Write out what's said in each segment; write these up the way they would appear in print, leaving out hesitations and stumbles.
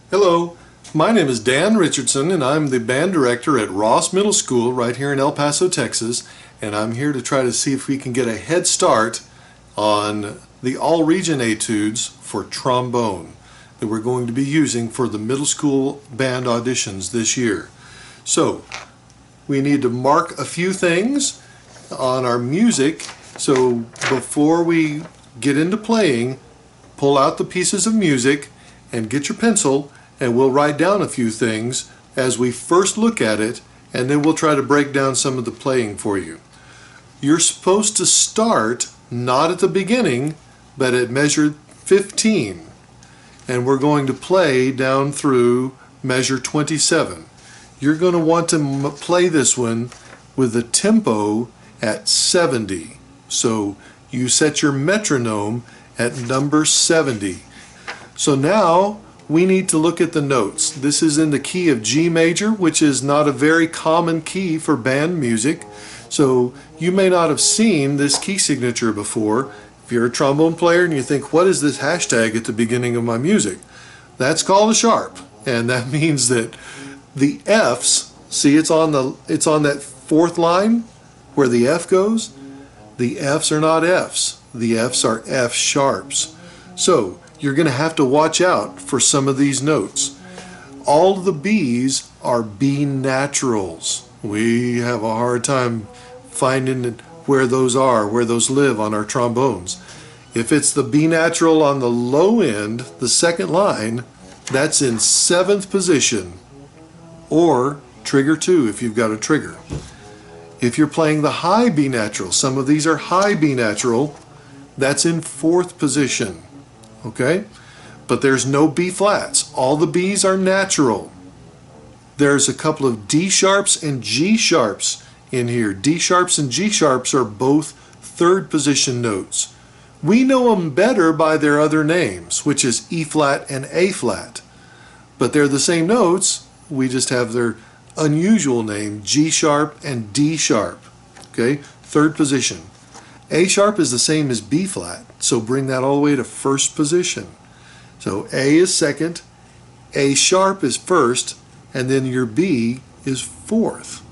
Hello, my name is Dan Richardson and I'm the band director at Ross Middle School right here in El Paso, Texas, and I'm here to try to see if we can get a head start on the all-region etudes for trombone that we're going to be using for the middle school band auditions this year. So we need to mark a few things on our music, so before we get into playing, pull out the pieces of music and get your pencil, and we'll write down a few things as we first look at it, and then we'll try to break down some of the playing for you. You're supposed to start not at the beginning, but at measure 15, and we're going to play down through measure 27. You're going to want to play this one with the tempo at 70. So you set your metronome at number 70. So now we need to look at the notes. This is in the key of G major, which is not a very common key for band music. So you may not have seen this key signature before. If you're a trombone player and you think, what is this hashtag at the beginning of my music? That's called a sharp, and that means that the F's, see it's on that fourth line where the F goes. The F's are not F's. The F's are F sharps. So you're going to have to watch out for some of these notes. All the B's are B naturals. We have a hard time finding where those are, where those live on our trombones. If it's the B natural on the low end, the second line, that's in 7th position, or trigger 2 if you've got a trigger. If you're playing the high B natural, some of these are high B natural, that's in 4th position. Okay? But there's no B flats. All the B's are natural. There's a couple of D sharps and G sharps in here. D sharps and G sharps are both 3rd position notes. We know them better by their other names, which is E flat and A flat. But they're the same notes, we just have their unusual name, G sharp and D sharp. Okay? 3rd position. A sharp is the same as B flat, so bring that all the way to 1st position. So A is 2nd, A sharp is 1st, and then your B is 4th.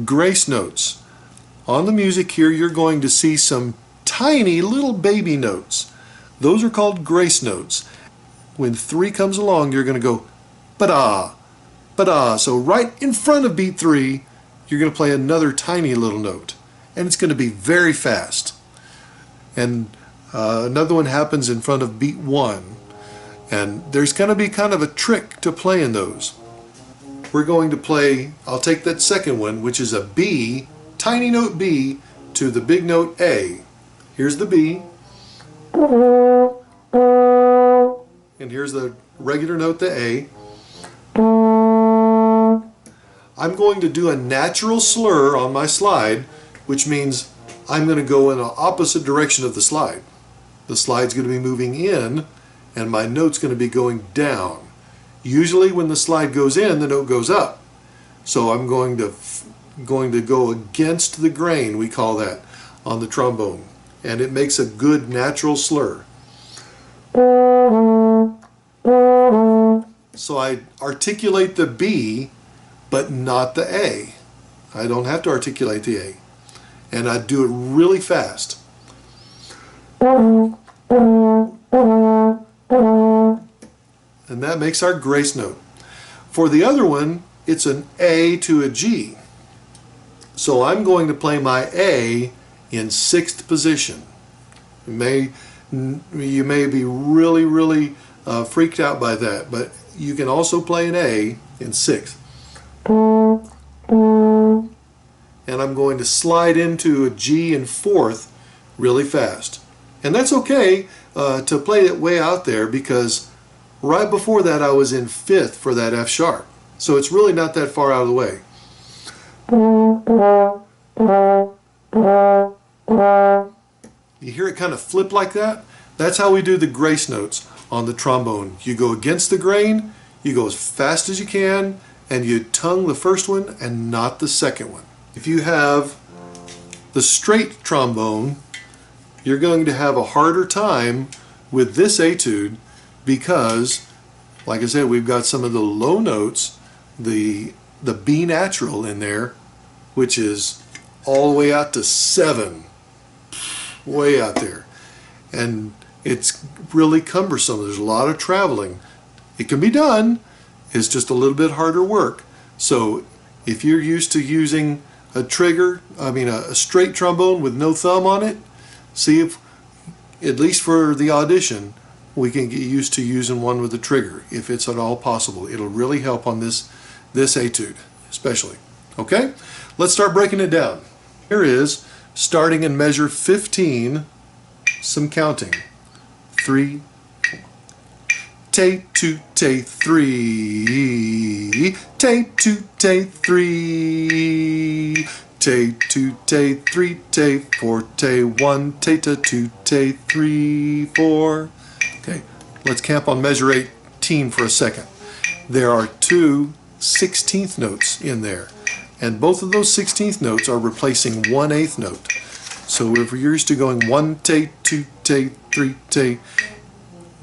Grace notes. On the music here, you're going to see some tiny little baby notes. Those are called grace notes. When 3 comes along, you're going to go ba-da, ba-da. So right in front of beat 3, you're going to play another tiny little note. And it's going to be very fast. And another one happens in front of beat 1. And there's going to be kind of a trick to playing those. We're going to play, I'll take that second one, which is a B, tiny note B, to the big note A. Here's the B. And here's the regular note, the A. I'm going to do a natural slur on my slide, which means I'm going to go in the opposite direction of the slide. The slide's going to be moving in, and my note's going to be going down. Usually when the slide goes in, the note goes up. So I'm going to go against the grain, we call that, on the trombone. And it makes a good natural slur. So I articulate the B, but not the A. I don't have to articulate the A. And I do it really fast. And that makes our grace note. For the other one, it's an A to a G. So I'm going to play my A in 6th position. You may be really freaked out by that, but you can also play an A in 6th. And I'm going to slide into a G in 4th really fast. And that's okay to play it way out there, because right before that I was in 5th for that F sharp. So it's really not that far out of the way. You hear it kind of flip like that? That's how we do the grace notes on the trombone. You go against the grain, you go as fast as you can, and you tongue the first one and not the second one. If you have the straight trombone, you're going to have a harder time with this etude because like I said, we've got some of the low notes, the B natural in there, which is all the way out to 7, way out there. And it's really cumbersome. There's a lot of traveling. It can be done. It's just a little bit harder work. So if you're used to using a straight trombone with no thumb on it, see if, at least for the audition, we can get used to using one with a trigger, if it's at all possible. It'll really help on this etude, especially. Okay? Let's start breaking it down. Here is, starting in measure 15, some counting. 3, tay, 2, tay, 3, tay, 2, tay, 3, tay, 2, tay, 3, tay, 4, tay, 1, tay, 2, tay, 3, 4. Okay, let's camp on measure 18 for a second. There are 2 16th notes in there, and both of those 16th notes are replacing 1/8 note. So if you're used to going 1 tay, 2 tay, 3 tay,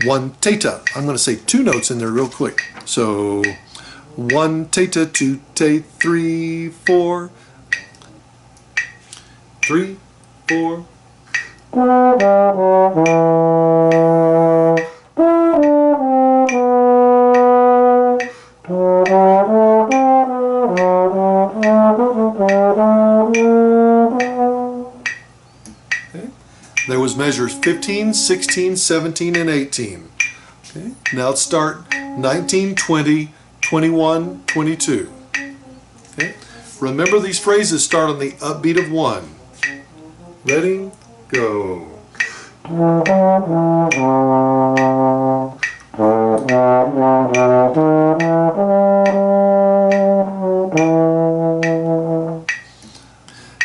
1 theta, I'm going to say 2 notes in there real quick. So 1 theta, 2 tay, 3 4, 3 4. There was measures 15, 16, 17, and 18. Okay. Now let's start 19, 20, 21, 22. Okay. Remember, these phrases start on the upbeat of 1. Ready? Go.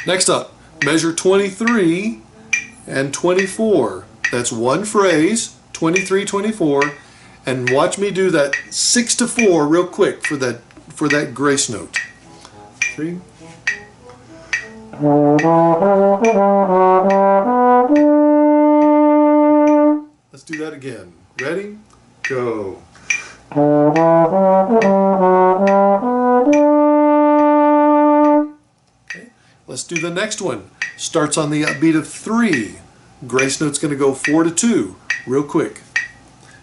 Next up, measure 23 and 24. That's one phrase, 23, 24, and watch me do that 6 to 4 real quick for that grace note. 3. Let's do that again. Ready? Go. Okay. Let's do the next one. Starts on the upbeat of 3. Grace note's going to go 4 to 2. Real quick.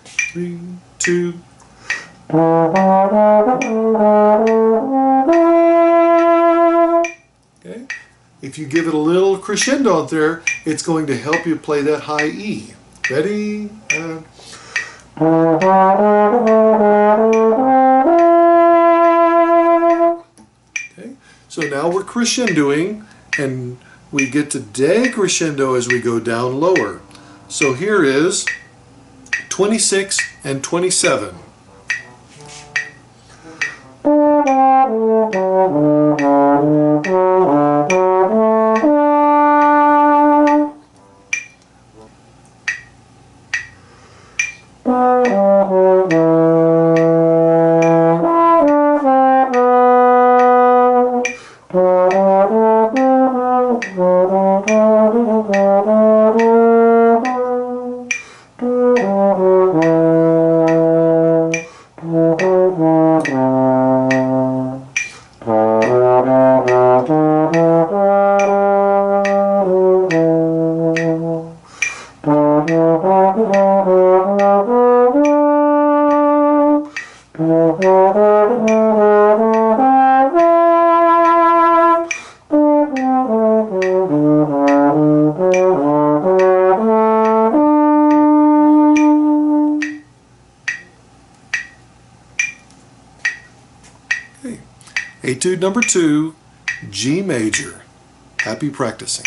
3, 2. Okay. If you give it a little crescendo out there, it's going to help you play that high E. Ready? Okay. So now we're crescendoing, and we get to decrescendo as we go down lower. So here is 26 and 27. Okay. Etude number 2, G major. Happy practicing.